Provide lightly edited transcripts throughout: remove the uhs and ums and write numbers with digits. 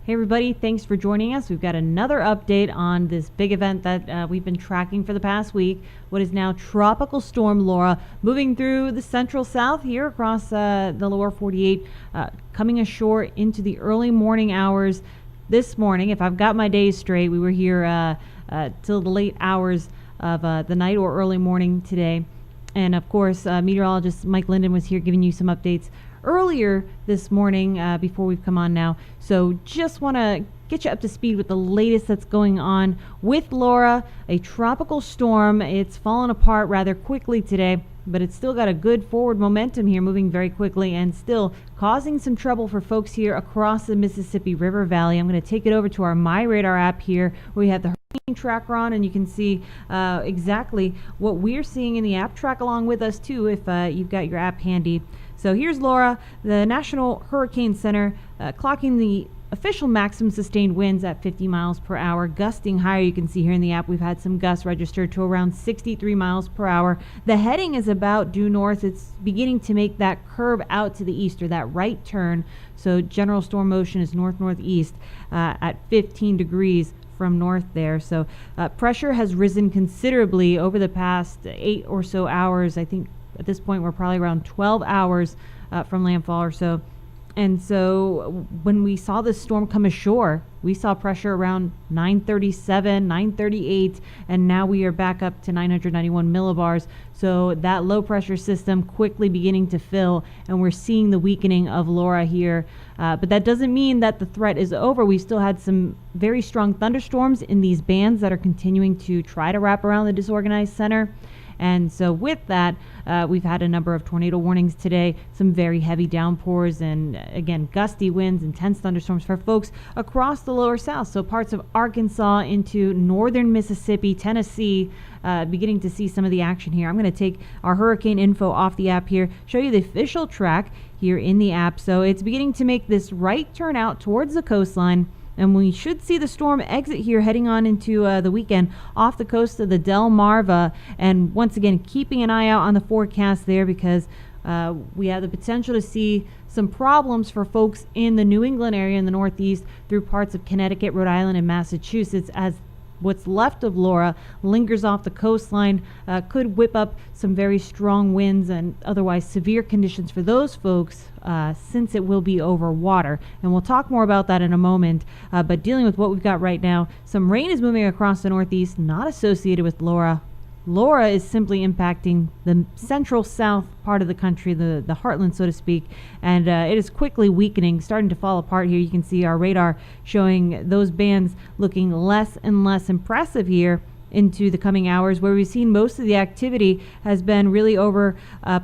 Hey everybody, thanks for joining us. We've got another update on this big event that we've been tracking for the past week. What is now Tropical Storm Laura moving through the central south here across the lower 48, coming ashore into the early morning hours this morning. If I've got my days straight, we were here till the late hours of the night or early morning today. And of course, meteorologist Mike Linden was here giving you some updates earlier this morning before we've come on now. So just want to get you up to speed with the latest that's going on with Laura, a tropical storm. It's fallen apart rather quickly today, but it's still got a good forward momentum here, moving very quickly and still causing some trouble for folks here across the Mississippi River Valley. I'm going to take it over to our My Radar app here, where we have the hurricane tracker on, and you can see exactly what we're seeing in the app. Track along with us too if you've got your app handy. So here's Laura, the National Hurricane Center, clocking the official maximum sustained winds at 50 miles per hour, gusting higher. You can see here in the app we've had some gusts registered to around 63 miles per hour. The heading is about due north. It's beginning to make that curve out to the east, or that right turn. So general storm motion is north-northeast at 15 degrees from north there. So pressure has risen considerably over the past 8 or so hours. I think at this point we're probably around 12 hours from landfall or so. And so when we saw this storm come ashore, we saw pressure around 937, 938, and now we are back up to 991 millibars. So that low pressure system quickly beginning to fill, and we're seeing the weakening of Laura here. But that doesn't mean that the threat is over. We still had some very strong thunderstorms in these bands that are continuing to try to wrap around the disorganized center. And so with that, we've had a number of tornado warnings today, some very heavy downpours, and again, gusty winds, intense thunderstorms for folks across the lower south. So parts of Arkansas into northern Mississippi, Tennessee, beginning to see some of the action here. I'm going to take our hurricane info off the app here, show you the official track here in the app. So it's beginning to make this right turn out towards the coastline. And we should see the storm exit here heading on into the weekend off the coast of the Delmarva. And once again, keeping an eye out on the forecast there, because we have the potential to see some problems for folks in the New England area in the Northeast through parts of Connecticut, Rhode Island, and Massachusetts, as what's left of Laura lingers off the coastline, could whip up some very strong winds and otherwise severe conditions for those folks, since it will be over water. And we'll talk more about that in a moment. But dealing with what we've got right now, some rain is moving across the Northeast, not associated with Laura. Laura is simply impacting the central south part of the country, the heartland, so to speak, and it is quickly weakening, starting to fall apart here. You can see our radar showing those bands looking less and less impressive here into the coming hours. Where we've seen most of the activity has been really over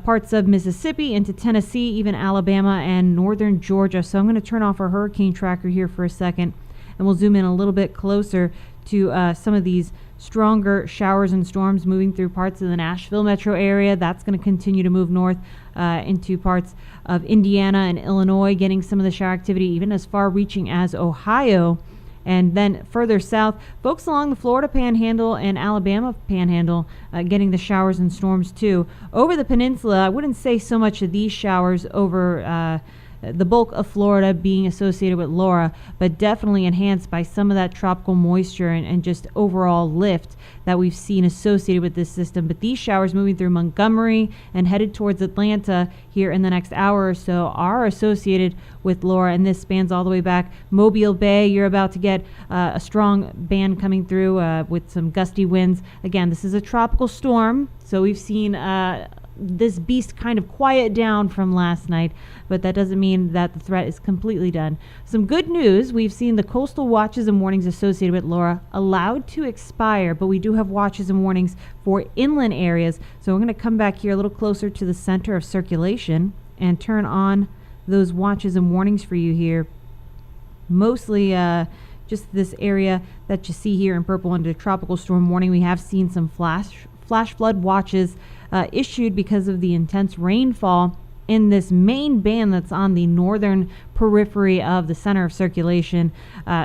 parts of Mississippi into Tennessee, even Alabama and northern Georgia. So I'm going to turn off our hurricane tracker here for a second, and we'll zoom in a little bit closer to some of these stronger showers and storms moving through parts of the Nashville metro area. That's going to continue to move north into parts of Indiana and Illinois, getting some of the shower activity even as far reaching as Ohio. And then further south, folks along the Florida Panhandle and Alabama Panhandle getting the showers and storms too. Over the peninsula, I wouldn't say so much of these showers over the bulk of Florida being associated with Laura, but definitely enhanced by some of that tropical moisture and just overall lift that we've seen associated with this system. But these showers moving through Montgomery and headed towards Atlanta here in the next hour or so are associated with Laura, and this spans all the way back. Mobile Bay, you're about to get a strong band coming through with some gusty winds. Again, this is a tropical storm, so we've seen this beast kind of quiet down from last night, but that doesn't mean that the threat is completely done. Some good news, we've seen the coastal watches and warnings associated with Laura allowed to expire, but we do have watches and warnings for inland areas. So we're going to come back here a little closer to the center of circulation and turn on those watches and warnings for you here. Mostly just this area that you see here in purple under tropical storm warning. We have seen some flash flood watches issued because of the intense rainfall in this main band that's on the northern periphery of the center of circulation.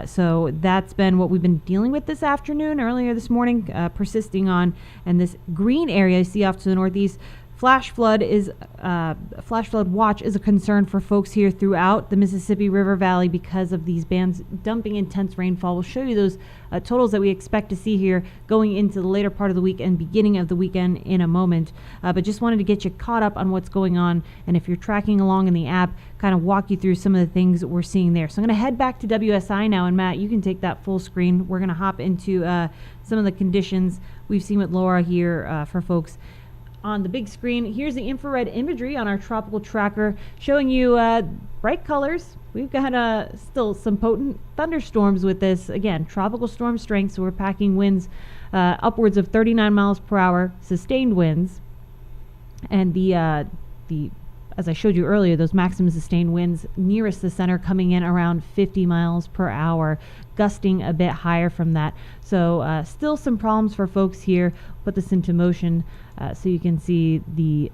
So that's been what we've been dealing with this afternoon, earlier this morning, persisting on. And this green area you see off to the northeast, Flash flood watch is a concern for folks here throughout the Mississippi River Valley because of these bands dumping intense rainfall. We'll show you those totals that we expect to see here going into the later part of the week and beginning of the weekend in a moment. But just wanted to get you caught up on what's going on, and if you're tracking along in the app, kind of walk you through some of the things we're seeing there. So I'm going to head back to WSI now, and Matt, you can take that full screen. We're going to hop into some of the conditions we've seen with Laura here for folks on the big screen. Here's the infrared imagery on our tropical tracker showing you bright colors. We've got still some potent thunderstorms with this. Again, tropical storm strength, so we're packing winds upwards of 39 miles per hour, sustained winds. And the as I showed you earlier, those maximum sustained winds nearest the center coming in around 50 miles per hour, gusting a bit higher from that. So still some problems for folks here. Put this into motion so you can see the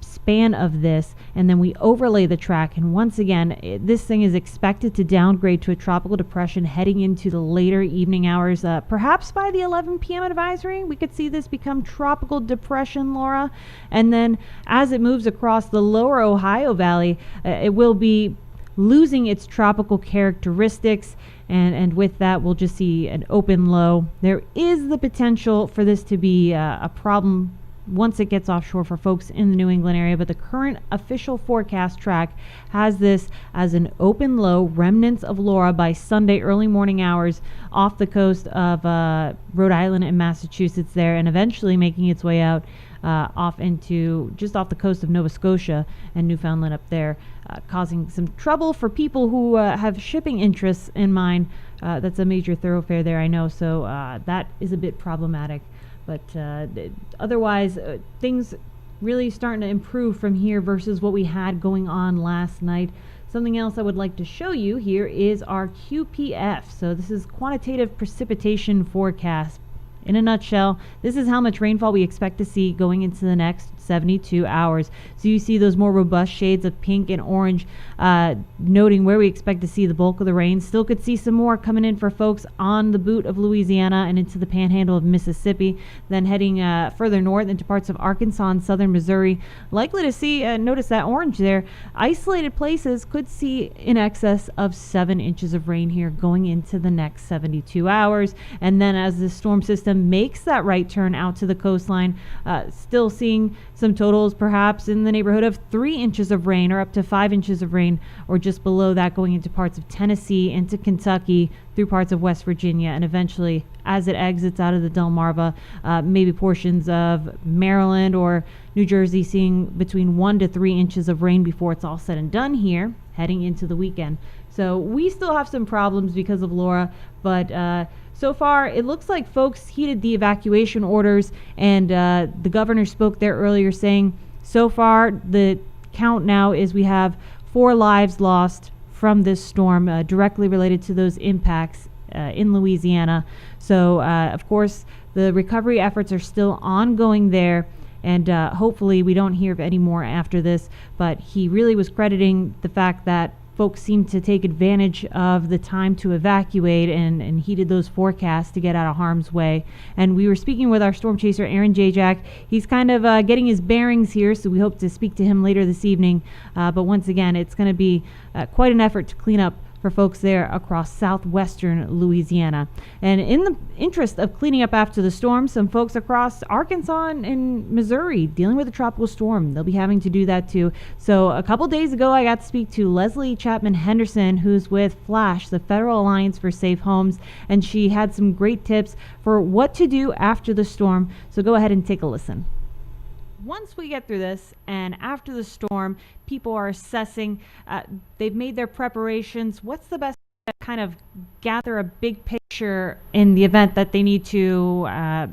span of this, and then we overlay the track, and once again this thing is expected to downgrade to a tropical depression heading into the later evening hours. Perhaps by the 11 p.m. advisory we could see this become tropical depression, Laura, and then as it moves across the lower Ohio Valley, it will be losing its tropical characteristics, and with that we'll just see an open low. There is the potential for this to be a problem once it gets offshore for folks in the New England area, but the current official forecast track has this as an open low, remnants of Laura by Sunday early morning hours off the coast of Rhode Island and Massachusetts there, and eventually making its way out off into just off the coast of Nova Scotia and Newfoundland up there, causing some trouble for people who have shipping interests in mind. That's a major thoroughfare there, I know, so that is a bit problematic. But otherwise, things really starting to improve from here versus what we had going on last night. Something else I would like to show you here is our QPF. So this is quantitative precipitation forecast. In a nutshell, this is how much rainfall we expect to see going into the next 72 hours. So you see those more robust shades of pink and orange, noting where we expect to see the bulk of the rain. Still could see some more coming in for folks on the boot of Louisiana and into the panhandle of Mississippi, then heading further north into parts of Arkansas and southern Missouri. Likely to see, notice that orange there, isolated places could see in excess of 7 inches of rain here going into the next 72 hours. And then as the storm system makes that right turn out to the coastline, still seeing some totals perhaps in the neighborhood of 3 inches of rain or up to 5 inches of rain, or just below that going into parts of Tennessee, into Kentucky, through parts of West Virginia, and eventually as it exits out of the Delmarva, maybe portions of Maryland or New Jersey seeing between 1 to 3 inches of rain before it's all said and done here heading into the weekend. So we still have some problems because of Laura, but so far, it looks like folks heeded the evacuation orders, and the governor spoke there earlier saying so far the count now is we have 4 lives lost from this storm directly related to those impacts in Louisiana. So, of course, the recovery efforts are still ongoing there, and hopefully we don't hear of any more after this, but he really was crediting the fact that folks seem to take advantage of the time to evacuate and heeded those forecasts to get out of harm's way. And we were speaking with our storm chaser, Aaron Jajak. He's kind of getting his bearings here, so we hope to speak to him later this evening. But once again, it's going to be quite an effort to clean up for folks there across southwestern Louisiana. And in the interest of cleaning up after the storm, some folks across Arkansas and Missouri dealing with a tropical storm, they'll be having to do that too. So a couple days ago, I got to speak to Leslie Chapman Henderson, who's with FLASH, the Federal Alliance for Safe Homes, and she had some great tips for what to do after the storm. So go ahead and take a listen. Once we get through this and after the storm, people are assessing, they've made their preparations. What's the best way to kind of gather a big picture in the event that they need to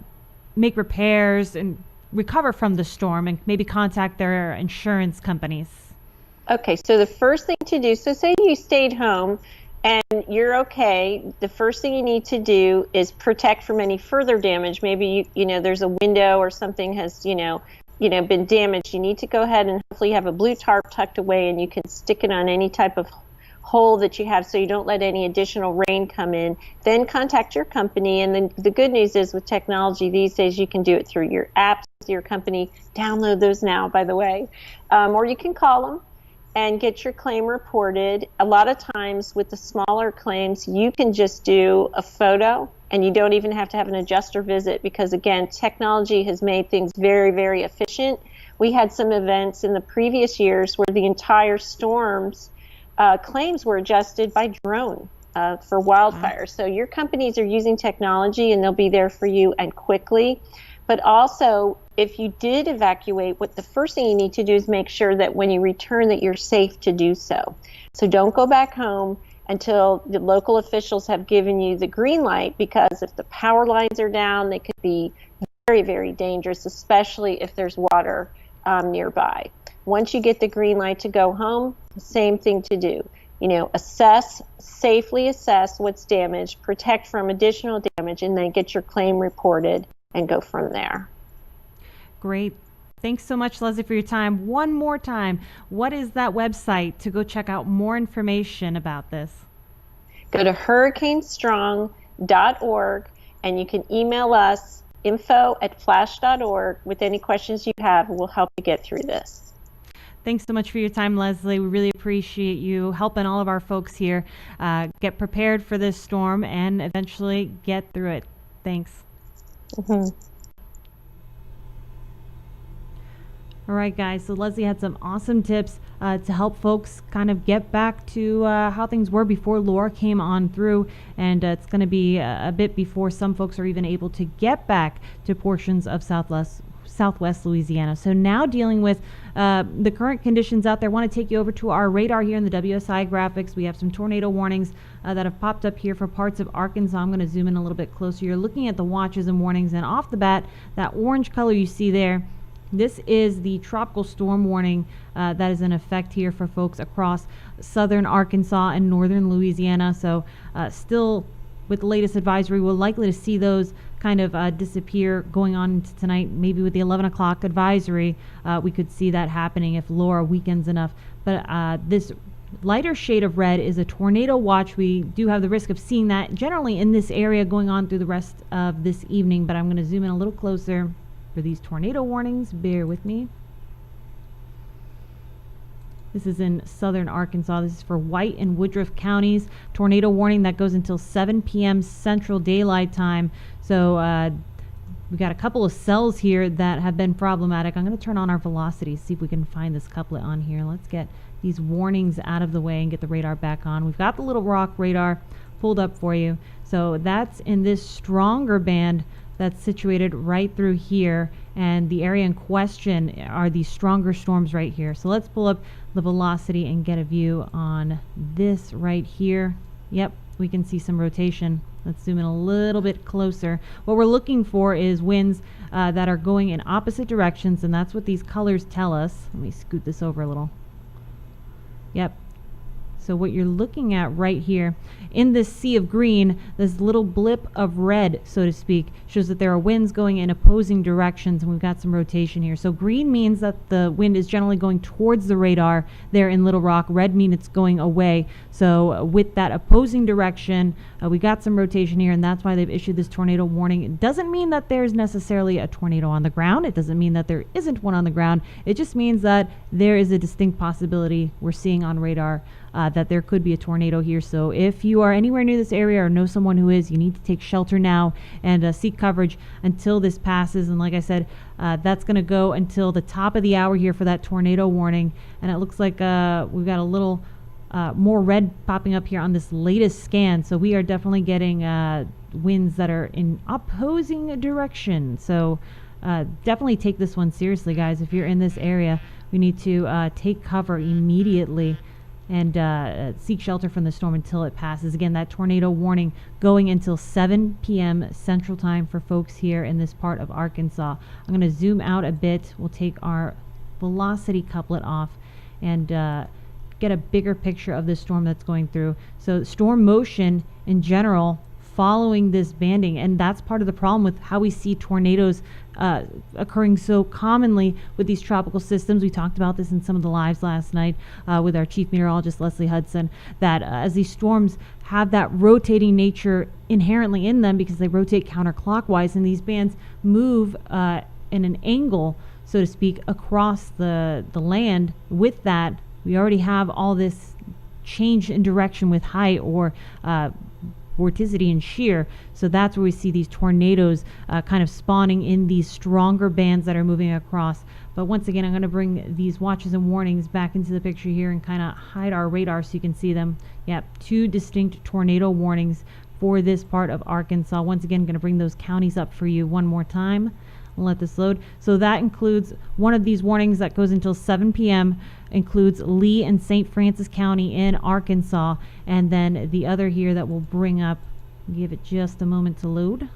make repairs and recover from the storm and maybe contact their insurance companies? Okay, so the first thing to do, so say you stayed home and you're okay, the first thing you need to do is protect from any further damage. Maybe you know there's a window or something has been damaged. You need to go ahead and hopefully have a blue tarp tucked away, and you can stick it on any type of hole that you have so you don't let any additional rain come in. Then contact your company, and then the good news is with technology these days you can do it through your apps your company. Download those now, by the way. Or you can call them and get your claim reported. A lot of times with the smaller claims, you can just do a photo and you don't even have to have an adjuster visit because, again, technology has made things very, very efficient. We had some events in the previous years where the entire storm's claims were adjusted by drone for wildfires. So your companies are using technology and they'll be there for you and quickly. But also, if you did evacuate, what the first thing you need to do is make sure that when you return that you're safe to do so. So don't go back home until the local officials have given you the green light, because if the power lines are down, they could be very, very dangerous, especially if there's water nearby. Once you get the green light to go home, same thing to do. Safely assess what's damaged, protect from additional damage, and then get your claim reported and go from there. Great. Thanks so much, Leslie, for your time. One more time, what is that website to go check out more information about this? Go to hurricanestrong.org and you can email us info@flash.org with any questions you have. We'll help you get through this. Thanks so much for your time, Leslie. We really appreciate you helping all of our folks here get prepared for this storm and eventually get through it. Thanks. Mm-hmm. All right, guys. So Leslie had some awesome tips to help folks kind of get back to how things were before Laura came on through. And it's going to be a bit before some folks are even able to get back to portions of Southwest Louisiana. So now dealing with the current conditions out there, I want to take you over to our radar here in the WSI graphics. We have some tornado warnings that have popped up here for parts of Arkansas. I'm going to zoom in a little bit closer. You're looking at the watches and warnings, and off the bat, that orange color you see there, this is the tropical storm warning that is in effect here for folks across southern Arkansas and northern Louisiana. So still with the latest advisory, we're likely to see those kind of disappear going on into tonight. Maybe with the 11 o'clock advisory, we could see that happening if Laura weakens enough. But this lighter shade of red is a tornado watch. We do have the risk of seeing that generally in this area going on through the rest of this evening, but I'm going to zoom in a little closer for these tornado warnings. Bear with me. This is in southern Arkansas. This is for White and Woodruff counties. Tornado warning that goes until 7 p.m. Central Daylight Time. So we've got a couple of cells here that have been problematic. I'm going to turn on our velocity, see if we can find this couplet on here. Let's get these warnings out of the way and get the radar back on. We've got the Little Rock radar pulled up for you. So that's in this stronger band that's situated right through here, and the area in question are these stronger storms right here. So let's pull up the velocity and get a view on this right here. Yep, we can see some rotation. Let's zoom in a little bit closer. What we're looking for is winds that are going in opposite directions, and that's what these colors tell us. Let me scoot this over a little. Yep. So what you're looking at right here in this sea of green, this little blip of red, so to speak, shows that there are winds going in opposing directions, and we've got some rotation here. So green means that the wind is generally going towards the radar there in Little Rock. Red means it's going away. So with that opposing direction, we got some rotation here, and that's why they've issued this tornado warning. It doesn't mean that there's necessarily a tornado on the ground. It doesn't mean that there isn't one on the ground. It just means that there is a distinct possibility we're seeing on radar that there could be a tornado here. So if you are anywhere near this area or know someone who is, you need to take shelter now and seek coverage until this passes. And like I said, that's going to go until the top of the hour here for that tornado warning. And it looks like we've got a little more red popping up here on this latest scan. So we are definitely getting winds that are in opposing direction. So definitely take this one seriously, guys. If you're in this area, we need to take cover immediately and seek shelter from the storm until it passes. Again, that tornado warning going until 7 p.m. Central Time for folks here in this part of Arkansas. I'm going to zoom out a bit. We'll take our velocity couplet off and get a bigger picture of this storm that's going through. So storm motion in general following this banding, and that's part of the problem with how we see tornadoes occurring so commonly with these tropical systems. We talked about this in some of the lives last night with our chief meteorologist Leslie Hudson, that as these storms have that rotating nature inherently in them because they rotate counterclockwise, and these bands move in an angle, so to speak, across the land. With that, we already have all this change in direction with height or vorticity and shear. So that's where we see these tornadoes kind of spawning in these stronger bands that are moving across. But once again, I'm going to bring these watches and warnings back into the picture here and kind of hide our radar so you can see them. Yep, 2 distinct tornado warnings for this part of Arkansas. Once again, going to bring those counties up for you one more time. I'll let this load. So that includes one of these warnings that goes until 7 p.m. includes Lee and St. Francis County in Arkansas. And then the other here that we'll bring up, give it just a moment to load.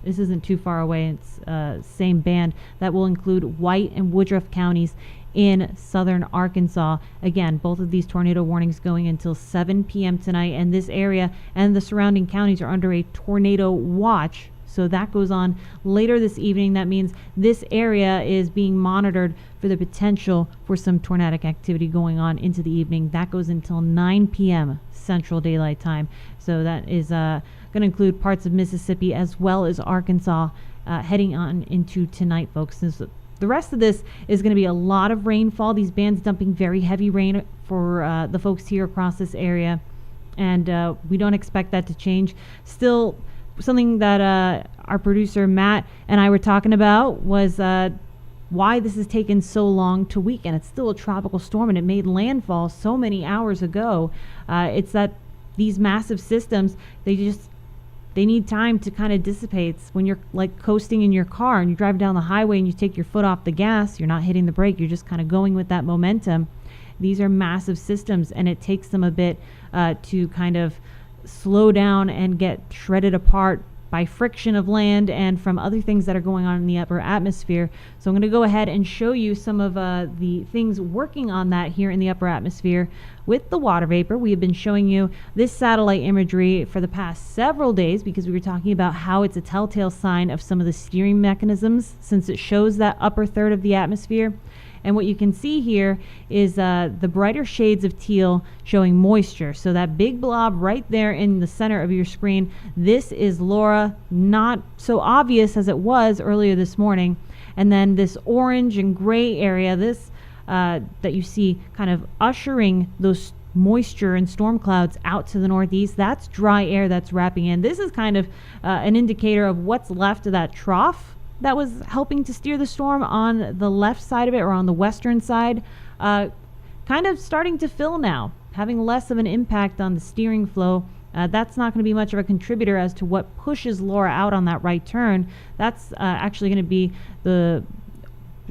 This isn't too far away. It's same band. That will include White and Woodruff counties in southern Arkansas. Again, both of these tornado warnings going until 7 p.m. tonight. And this area and the surrounding counties are under a tornado watch. So that goes on later this evening. That means this area is being monitored for the potential for some tornadic activity going on into the evening. That goes until 9 p.m. Central Daylight Time. So that is going to include parts of Mississippi as well as Arkansas heading on into tonight, folks. So the rest of this is going to be a lot of rainfall. These bands dumping very heavy rain for the folks here across this area. And we don't expect that to change. Still, something that our producer Matt and I were talking about was why this has taken so long to weaken. It's still a tropical storm and it made landfall so many hours ago. It's that these massive systems, they need time to kind of dissipate. When you're like coasting in your car and you drive down the highway and you take your foot off the gas, you're not hitting the brake, you're just kind of going with that momentum. These are massive systems and it takes them a bit to kind of slow down and get shredded apart by friction of land and from other things that are going on in the upper atmosphere. So I'm going to go ahead and show you some of the things working on that here in the upper atmosphere with the water vapor. We have been showing you this satellite imagery for the past several days because we were talking about how it's a telltale sign of some of the steering mechanisms since it shows that upper third of the atmosphere. And what you can see here is the brighter shades of teal showing moisture. So that big blob right there in the center of your screen, this is Laura, not so obvious as it was earlier this morning. And then this orange and gray area, this that you see kind of ushering those moisture and storm clouds out to the northeast, that's dry air that's wrapping in. This is kind of an indicator of what's left of that trough that was helping to steer the storm on the left side of it or on the western side, kind of starting to fill now, having less of an impact on the steering flow. That's not going to be much of a contributor as to what pushes Laura out on that right turn. That's actually going to be the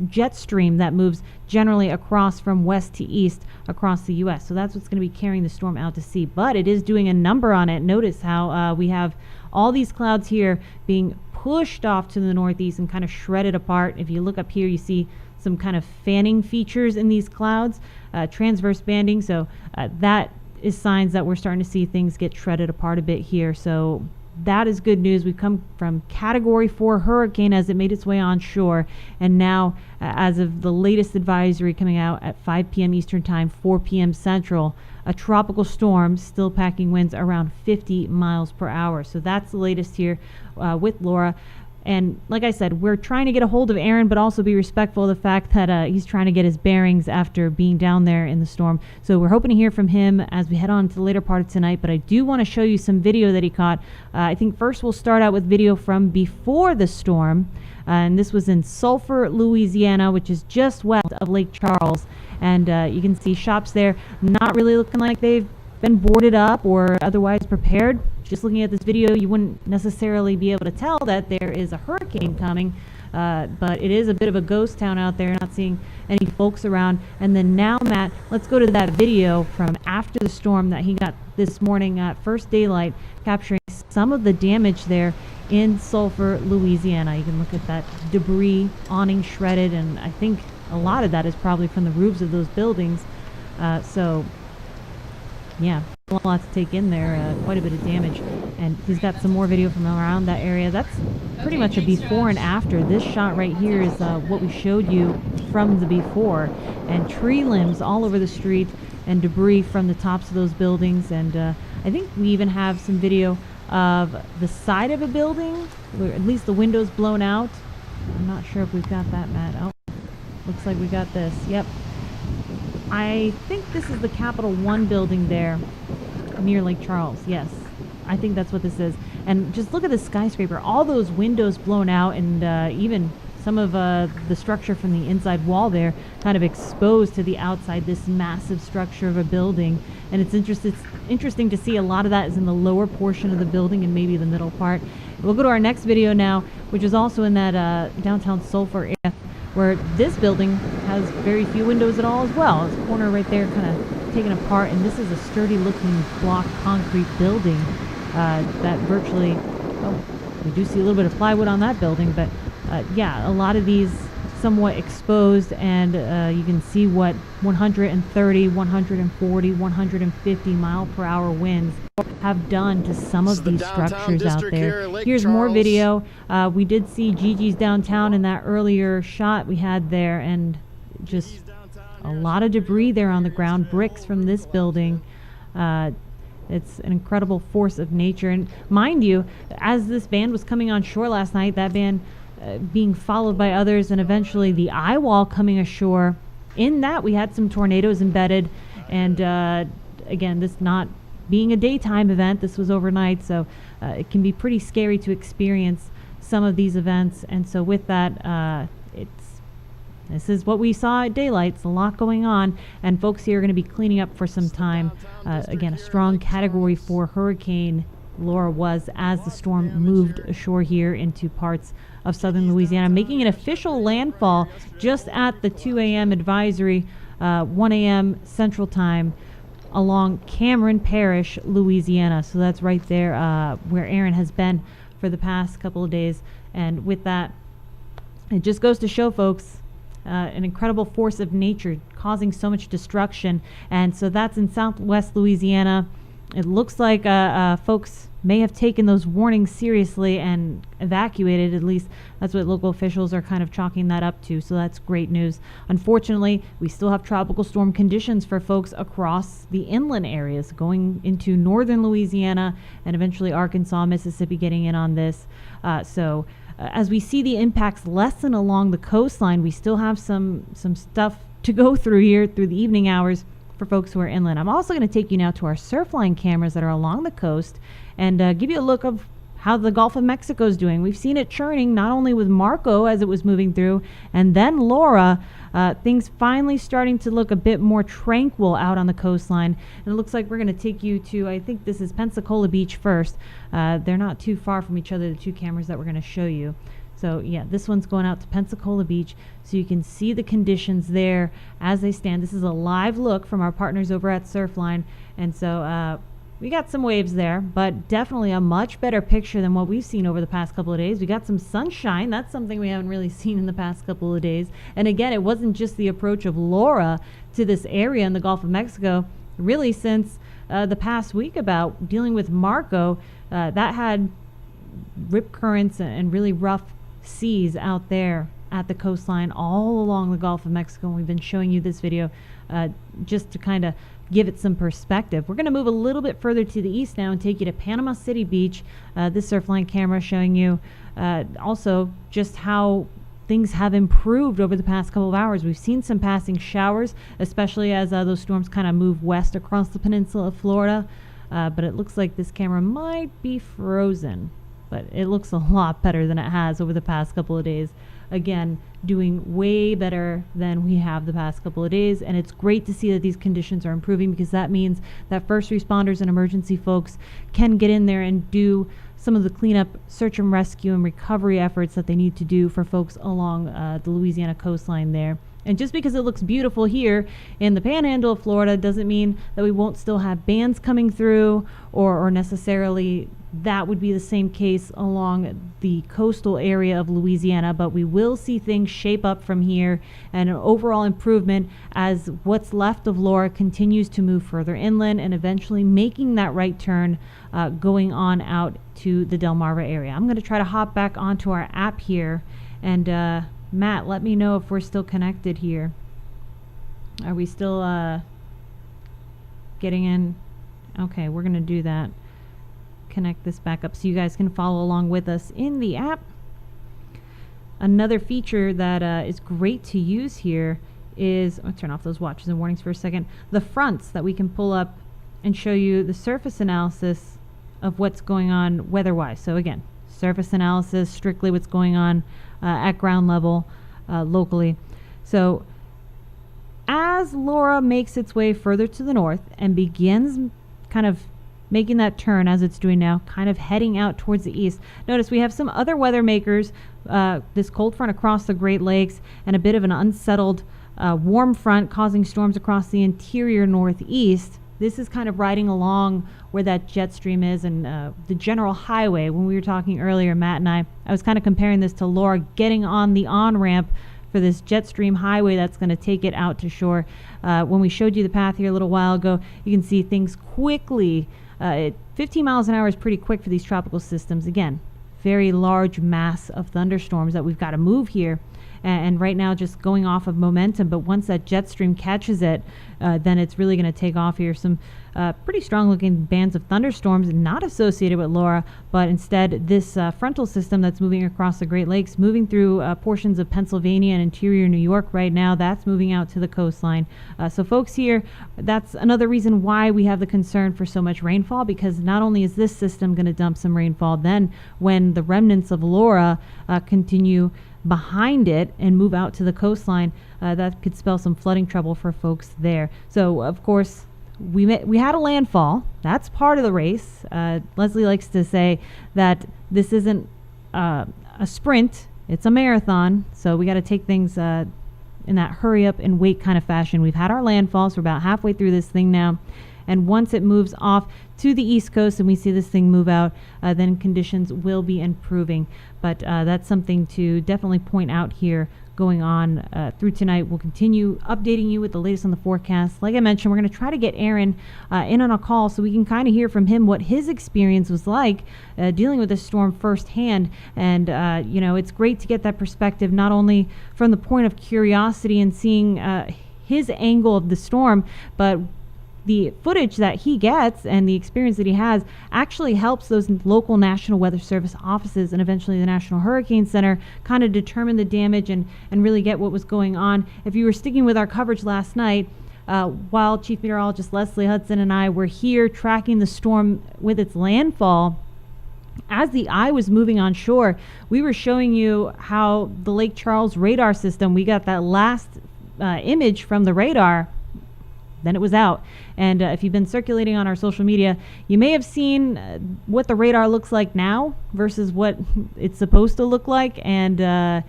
jet stream that moves generally across from west to east across the U.S. So that's what's going to be carrying the storm out to sea. But it is doing a number on it. Notice how we have all these clouds here being pushed off to the northeast and kind of shredded apart. If you look up here, you see some kind of fanning features in these clouds, transverse banding. So that is signs that we're starting to see things get shredded apart a bit here. So that is good news. We've come from Category 4 hurricane as it made its way onshore, and now as of the latest advisory coming out at 5 p.m. Eastern Time, 4 p.m. Central, a tropical storm still packing winds around 50 miles per hour. So that's the latest here with Laura. And like I said, we're trying to get a hold of Aaron, but also be respectful of the fact that he's trying to get his bearings after being down there in the storm. So we're hoping to hear from him as we head on to the later part of tonight. But I do want to show you some video that he caught. I think first we'll start out with video from before the storm. And this was in Sulphur, Louisiana, which is just west of Lake Charles. And you can see shops there not really looking like they've been boarded up or otherwise prepared. Just looking at this video, you wouldn't necessarily be able to tell that there is a hurricane coming, but it is a bit of a ghost town out there, not seeing any folks around. And then now, Matt, let's go to that video from after the storm that he got this morning at first daylight, capturing some of the damage there in Sulphur, Louisiana. You can look at that debris, awning shredded, and I think a lot of that is probably from the roofs of those buildings. So, yeah, a lot to take in there, quite a bit of damage. And he's got some more video from around that area. That's pretty much a before and after. This shot right here is what we showed you from the before. And tree limbs all over the street and debris from the tops of those buildings. And I think we even have some video of the side of a building, where at least the windows blown out. I'm not sure if we've got that, Matt. Oh, looks like we got this. Yep. I think this is the Capital One building there near Lake Charles. Yes, I think that's what this is. And just look at the skyscraper. All those windows blown out, and even some of the structure from the inside wall there kind of exposed to the outside, this massive structure of a building. And it's interesting to see a lot of that is in the lower portion of the building and maybe the middle part. We'll go to our next video now, which is also in that downtown Sulphur area, where this building has very few windows at all as well. It's a corner right there kind of taken apart, and this is a sturdy looking block concrete building that virtually, oh, we do see a little bit of plywood on that building, but yeah, a lot of these somewhat exposed, and you can see what 130, 140, 150 mile per hour winds have done to some of these structures out there. Here's more video. We did see Gigi's downtown in that earlier shot we had there, and just a lot of debris there on the ground, bricks from this building. It's an incredible force of nature. And mind you, as this band was coming on shore last night, that band being followed by others, and eventually the eye wall coming ashore, in that we had some tornadoes embedded. And again, this not being a daytime event, this was overnight, so it can be pretty scary to experience some of these events. And so with that, this is what we saw at daylight. It's a lot going on, and folks here are going to be cleaning up for some time. Again, a strong Category 4 hurricane Laura was as the storm moved ashore here into parts of southern Louisiana, making an official landfall just at the 2 a.m. advisory, 1 a.m. Central Time, along Cameron Parish, Louisiana. So that's right there where Aaron has been for the past couple of days. And with that, it just goes to show, folks, an incredible force of nature causing so much destruction. And so that's in southwest Louisiana. It looks like folks may have taken those warnings seriously and evacuated. At least that's what local officials are kind of chalking that up to. So that's great news. Unfortunately, we still have tropical storm conditions for folks across the inland areas going into northern Louisiana and eventually Arkansas, Mississippi getting in on this. As we see the impacts lessen along the coastline, we still have some stuff to go through here through the evening hours for folks who are inland. I'm also going to take you now to our surfline cameras that are along the coast and give you a look of how the Gulf of Mexico is doing. We've seen it churning, not only with Marco as it was moving through, and then Laura. Things finally starting to look a bit more tranquil out on the coastline. And it looks like we're going to take you to, I think this is Pensacola Beach first. They're not too far from each other, the two cameras that we're going to show you. So yeah, this one's going out to Pensacola Beach, so you can see the conditions there as they stand. This is a live look from our partners over at Surfline. And so we got some waves there, but definitely a much better picture than what we've seen over the past couple of days. We got some sunshine. That's something we haven't really seen in the past couple of days. And again, it wasn't just the approach of Laura to this area in the Gulf of Mexico. Really, since the past week about dealing with Marco, that had rip currents and really rough seas out there at the coastline all along the Gulf of Mexico. And we've been showing you this video just to kind of give it some perspective. We're going to move a little bit further to the east now and take you to Panama City Beach. This Surfline camera showing you also just how things have improved over the past couple of hours. We've seen some passing showers, especially as those storms kind of move west across the peninsula of Florida. But it looks like this camera might be frozen, but it looks a lot better than it has over the past couple of days. Again, doing way better than we have the past couple of days, and it's great to see that these conditions are improving, because that means that first responders and emergency folks can get in there and do some of the cleanup, search and rescue and recovery efforts that they need to do for folks along the Louisiana coastline there. And just because it looks beautiful here in the panhandle of Florida doesn't mean that we won't still have bands coming through, or necessarily that would be the same case along the coastal area of Louisiana. But we will see things shape up from here, and an overall improvement as what's left of Laura continues to move further inland and eventually making that right turn going on out to the Delmarva area. I'm going to try to hop back onto our app here, and Matt, let me know if we're still connected here. Are we still getting in? Okay, we're going to do that. Connect this back up so you guys can follow along with us in the app. Another feature that is great to use here is, I'll turn off those watches and warnings for a second, the fronts that we can pull up and show you the surface analysis of what's going on weather-wise. So again, surface analysis, strictly what's going on at ground level locally. So as Laura makes its way further to the north and begins kind of making that turn as it's doing now, kind of heading out towards the east, notice we have some other weather makers, this cold front across the Great Lakes and a bit of an unsettled warm front causing storms across the interior northeast. This is kind of riding along where that jet stream is and the general highway. When we were talking earlier, Matt and I was kind of comparing this to Laura getting on the on-ramp for this jet stream highway that's going to take it out to shore. When we showed you the path here a little while ago, you can see things quickly. 15 miles an hour is pretty quick for these tropical systems. Again, very large mass of thunderstorms that we've got to move here. And right now just going off of momentum, but once that jet stream catches it, then it's really going to take off here. Some pretty strong looking bands of thunderstorms not associated with Laura, but instead this frontal system that's moving across the Great Lakes, moving through portions of Pennsylvania and interior New York right now, that's moving out to the coastline. So folks here, that's another reason why we have the concern for so much rainfall, because not only is this system going to dump some rainfall, then when the remnants of Laura continue behind it and move out to the coastline, that could spell some flooding trouble for folks there. So of course we had a landfall. That's part of the race. Leslie likes to say that this isn't a sprint, it's a marathon. So we got to take things in that hurry up and wait kind of fashion. We've had our landfall, so we're about halfway through this thing now. And once it moves off to the East Coast and we see this thing move out, then conditions will be improving. But that's something to definitely point out here going on through tonight. We'll continue updating you with the latest on the forecast. Like I mentioned, we're going to try to get Aaron in on a call so we can kind of hear from him what his experience was like dealing with this storm firsthand. And, it's great to get that perspective, not only from the point of curiosity and seeing his angle of the storm, but the footage that he gets and the experience that he has actually helps those local National Weather Service offices and eventually the National Hurricane Center kind of determine the damage and really get what was going on. If you were sticking with our coverage last night, while Chief Meteorologist Leslie Hudson and I were here tracking the storm with its landfall, as the eye was moving on shore, we were showing you how the Lake Charles radar system, we got that last image from the radar, then it was out. And if you've been circulating on our social media, you may have seen what the radar looks like now versus what it's supposed to look like. And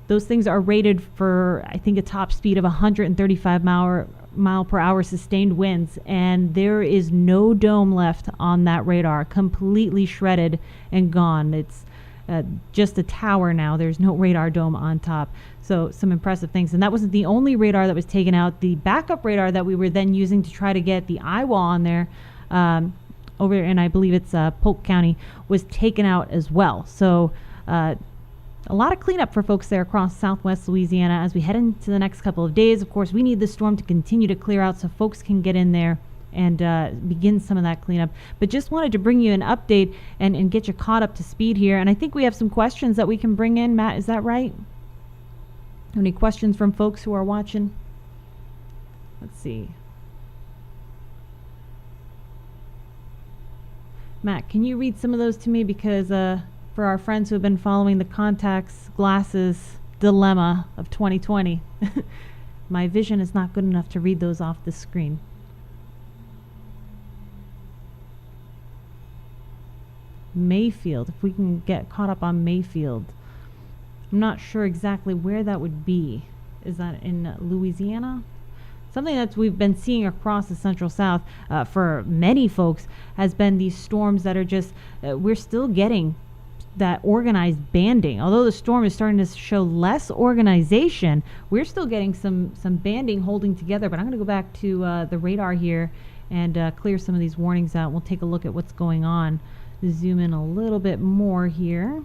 those things are rated for, I think, a top speed of 135 mile per hour sustained winds. And there is no dome left on that radar, completely shredded and gone. It's just a tower now. There's no radar dome on top. So some impressive things. And that wasn't the only radar that was taken out. The backup radar that we were then using to try to get the eye wall on there over in, I believe it's Polk County, was taken out as well. So a lot of cleanup for folks there across southwest Louisiana as we head into the next couple of days. Of course, we need the storm to continue to clear out so folks can get in there and begin some of that cleanup. But just wanted to bring you an update and get you caught up to speed here. And I think we have some questions that we can bring in. Matt, is that right? Any questions from folks who are watching? Let's see. Matt, can you read some of those to me? Because for our friends who have been following the contacts glasses dilemma of 2020, my vision is not good enough to read those off the screen. Mayfield, if we can get caught up on Mayfield. I'm not sure exactly where that would be. Is that in Louisiana? Something that we've been seeing across the Central South for many folks has been these storms that are just, we're still getting that organized banding. Although the storm is starting to show less organization, we're still getting some banding holding together. But I'm going to go back to the radar here and clear some of these warnings out. We'll take a look at what's going on. Zoom in a little bit more here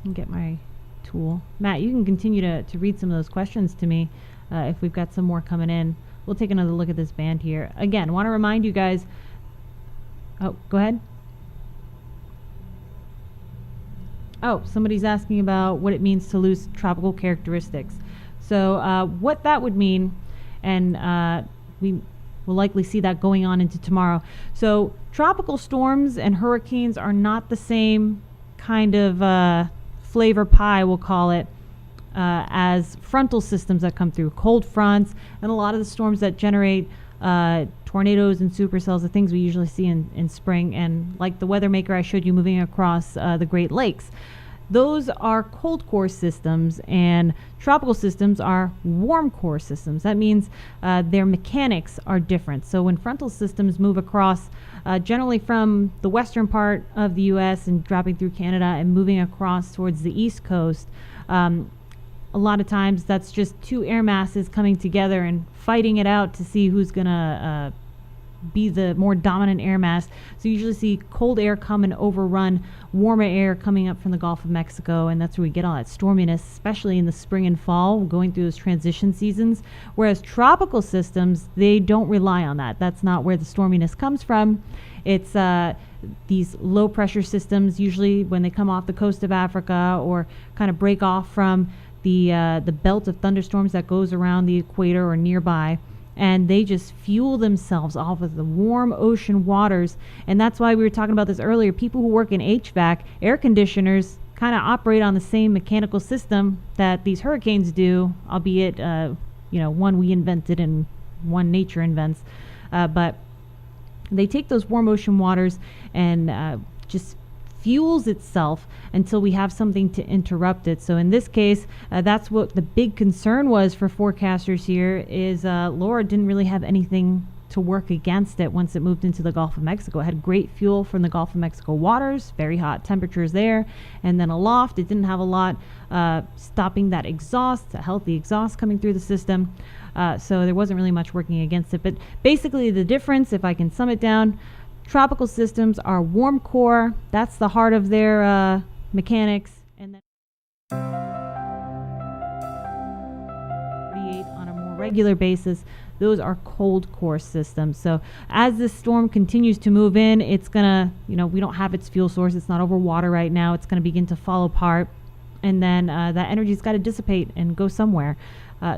and get my tool. Matt, you can continue to read some of those questions to me if we've got some more coming in. We'll take another look at this band here. Again, want to remind you guys. Oh, go ahead. Oh, somebody's asking about what it means to lose tropical characteristics. So what that would mean, and we will likely see that going on into tomorrow. So tropical storms and hurricanes are not the same kind of flavor pie, we'll call it, as frontal systems that come through. Cold fronts and a lot of the storms that generate tornadoes and supercells, the things we usually see in spring, and like the weather maker I showed you moving across the Great Lakes. Those are cold core systems, and tropical systems are warm core systems. That means their mechanics are different. So when frontal systems move across, generally from the western part of the U.S. and dropping through Canada and moving across towards the east coast, a lot of times that's just two air masses coming together and fighting it out to see who's going to be the more dominant air mass. So you usually see cold air come and overrun warmer air coming up from the Gulf of Mexico, and that's where we get all that storminess, especially in the spring and fall, going through those transition seasons. Whereas tropical systems, they don't rely on that. That's not where the storminess comes from. It's these low pressure systems, usually when they come off the coast of Africa or kind of break off from the belt of thunderstorms that goes around the equator or nearby, and they just fuel themselves off of the warm ocean waters. And that's why we were talking about this earlier. People who work in HVAC, air conditioners, kind of operate on the same mechanical system that these hurricanes do, albeit one we invented and one nature invents. But they take those warm ocean waters and just fuels itself until we have something to interrupt it. So in this case, that's what the big concern was for forecasters here, is Laura didn't really have anything to work against it once it moved into the Gulf of Mexico. It had great fuel from the Gulf of Mexico waters, very hot temperatures there, and then aloft it didn't have a lot stopping that exhaust, a healthy exhaust coming through the system. So there wasn't really much working against it. But basically the difference, if I can sum it down, tropical systems are warm core. That's the heart of their mechanics. And then on a more regular basis, those are cold core systems. So as this storm continues to move in, it's going to, we don't have its fuel source. It's not over water right now. It's going to begin to fall apart. And then that energy's got to dissipate and go somewhere.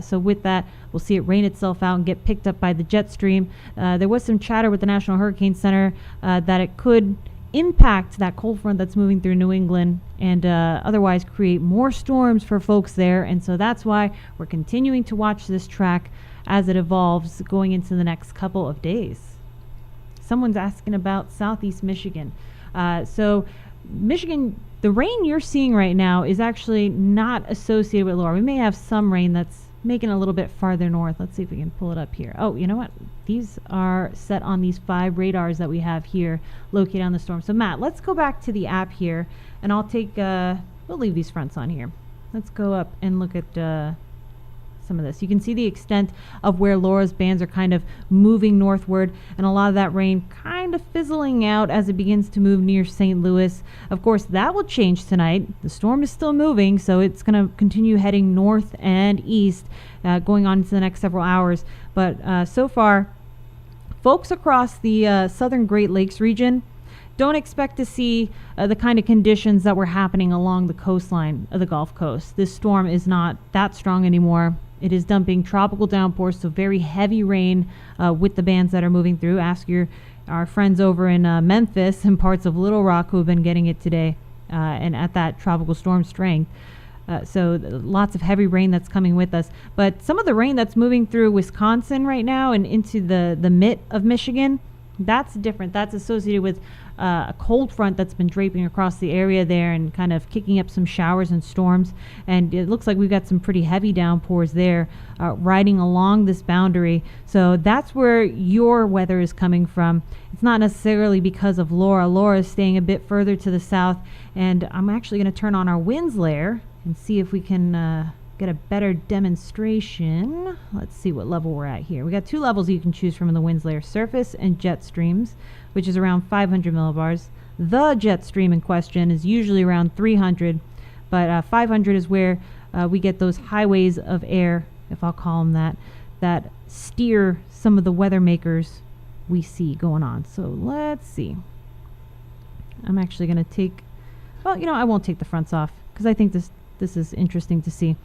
So with that, we'll see it rain itself out and get picked up by the jet stream. There was some chatter with the National Hurricane Center that it could impact that cold front that's moving through New England and otherwise create more storms for folks there. And so that's why we're continuing to watch this track as it evolves going into the next couple of days. Someone's asking about Southeast Michigan. So Michigan, the rain you're seeing right now is actually not associated with Laura. We may have some rain that's making a little bit farther north. Let's see if we can pull it up here. Oh, you know what? These are set on these 5 radars that we have here located on the storm. So Matt, let's go back to the app here, and I'll take, we'll leave these fronts on here. Let's go up and look at some of this. You can see the extent of where Laura's bands are kind of moving northward, and a lot of that rain kind of fizzling out as it begins to move near St. Louis. Of course, that will change tonight. The storm is still moving, so it's going to continue heading north and east, going on into the next several hours. But so far, folks across the southern Great Lakes region don't expect to see the kind of conditions that were happening along the coastline of the Gulf Coast. This storm is not that strong anymore. It is dumping tropical downpours, so very heavy rain with the bands that are moving through. Ask our friends over in Memphis and parts of Little Rock who have been getting it today and at that tropical storm strength. So lots of heavy rain that's coming with us. But some of the rain that's moving through Wisconsin right now and into the mitt of Michigan, that's different. That's associated with a cold front that's been draping across the area there and kind of kicking up some showers and storms. And it looks like we've got some pretty heavy downpours there riding along this boundary. So that's where your weather is coming from. It's not necessarily because of Laura. Laura is staying a bit further to the south. And I'm actually going to turn on our winds layer and see if we can get a better demonstration. Let's see what level we're at here. We got 2 levels you can choose from in the winds layer: surface and jet streams, which is around 500 millibars. The jet stream in question is usually around 300, but 500 is where we get those highways of air, if I'll call them that steer some of the weather makers we see going on. So let's see. I'm actually going to take Well, I won't take the fronts off because I think this is interesting to see.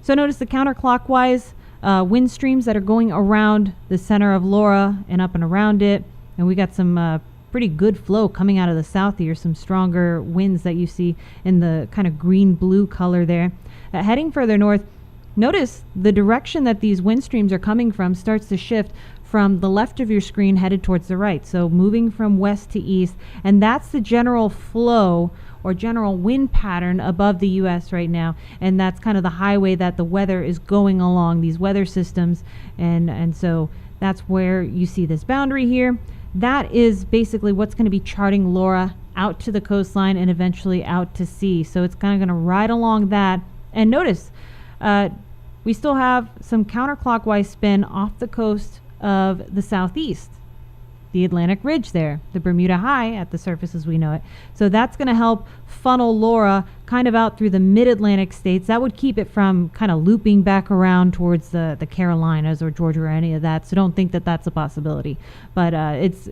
So notice the counterclockwise wind streams that are going around the center of Laura and up and around it. And we got some pretty good flow coming out of the south here, some stronger winds that you see in the kind of green-blue color there. Heading further north, notice the direction that these wind streams are coming from starts to shift from the left of your screen headed towards the right. So moving from west to east, and that's the general flow or general wind pattern above the U.S. right now, and that's kind of the highway that the weather is going along, these weather systems, and so that's where you see this boundary here. That is basically what's going to be charting Laura out to the coastline and eventually out to sea. So it's kind of going to ride along that. And notice, we still have some counterclockwise spin off the coast of the southeast, the Atlantic Ridge there, the Bermuda High at the surface as we know it. So that's going to help funnel Laura kind of out through the mid-Atlantic states. That would keep it from kind of looping back around towards the Carolinas or Georgia or any of that. So don't think that that's a possibility. But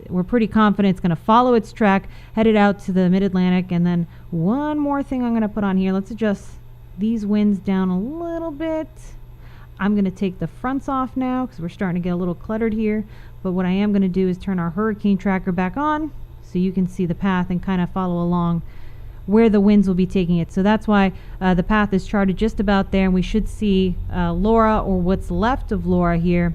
we're pretty confident it's going to follow its track, headed out to the mid-Atlantic. And then one more thing I'm going to put on here. Let's adjust these winds down a little bit. I'm going to take the fronts off now because we're starting to get a little cluttered here. But what I am going to do is turn our hurricane tracker back on so you can see the path and kind of follow along where the winds will be taking it. So that's why the path is charted just about there, and we should see Laura, or what's left of Laura here,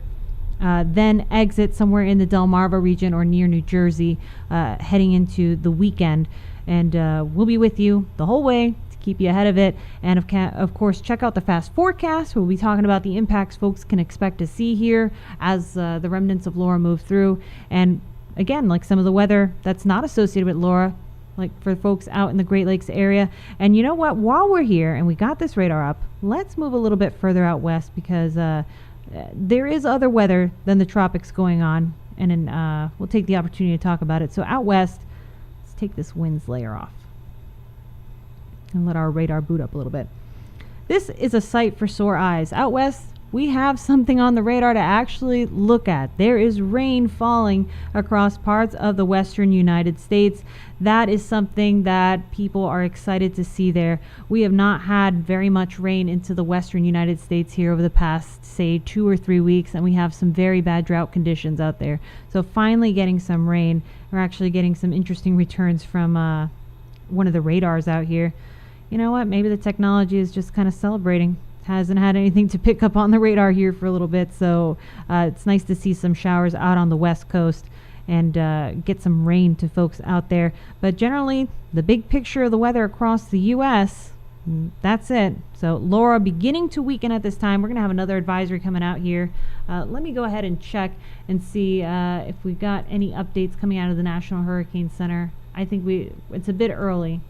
then exit somewhere in the Delmarva region or near New Jersey, heading into the weekend. And we'll be with you the whole way, keep you ahead of it. And of course, check out the fast forecast. We'll be talking about the impacts folks can expect to see here as the remnants of Laura move through. And again, like some of the weather that's not associated with Laura, like for folks out in the Great Lakes area. And you know what? While we're here and we got this radar up, let's move a little bit further out west because there is other weather than the tropics going on. And then we'll take the opportunity to talk about it. So out west, let's take this winds layer off and let our radar boot up a little bit. This is a sight for sore eyes. Out west, we have something on the radar to actually look at. There is rain falling across parts of the western United States. That is something that people are excited to see there. We have not had very much rain into the western United States here over the past, say, 2 or 3 weeks, and we have some very bad drought conditions out there. So finally getting some rain. We're actually getting some interesting returns from one of the radars out here. You know what? Maybe the technology is just kind of celebrating. Hasn't had anything to pick up on the radar here for a little bit, so it's nice to see some showers out on the west coast and get some rain to folks out there. But generally, the big picture of the weather across the U.S., that's it. So Laura beginning to weaken at this time. We're going to have another advisory coming out here. Let me go ahead and check and see if we've got any updates coming out of the National Hurricane Center. I think it's a bit early.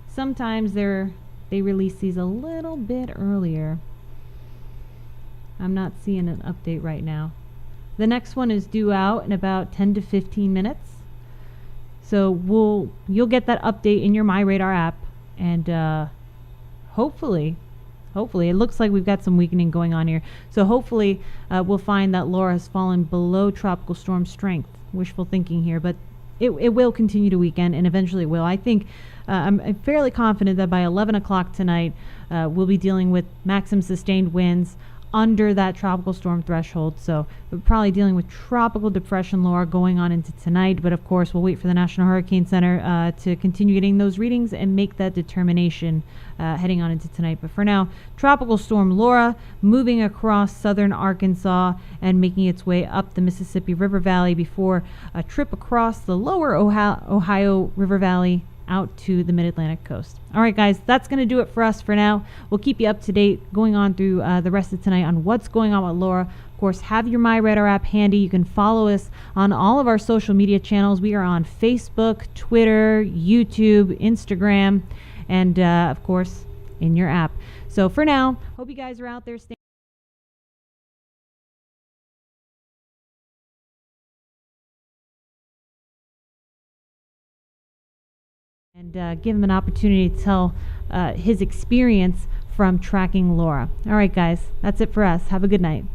Sometimes they release these a little bit earlier. I'm not seeing an update right now. The next one is due out in about 10 to 15 minutes. So you'll get that update in your MyRadar app, and hopefully it looks like we've got some weakening going on here. So hopefully we'll find that Laura has fallen below tropical storm strength. Wishful thinking here, but it will continue to weaken, and eventually it will. I think I'm fairly confident that by 11 o'clock tonight, we'll be dealing with maximum sustained winds under that tropical storm threshold. So we're probably dealing with tropical depression Laura going on into tonight. But of course, we'll wait for the National Hurricane Center to continue getting those readings and make that determination heading on into tonight. But for now, tropical storm Laura moving across southern Arkansas and making its way up the Mississippi River Valley before a trip across the lower Ohio River Valley out to the mid-Atlantic coast. All right, guys, that's going to do it for us for now. We'll keep you up to date going on through the rest of tonight on what's going on with Laura. Of course, have your MyRadar app handy. You can follow us on all of our social media channels. We are on Facebook, Twitter, YouTube, Instagram, and of course, in your app. So for now, hope you guys are out there staying and give him an opportunity to tell his experience from tracking Laura. All right, guys, that's it for us. Have a good night.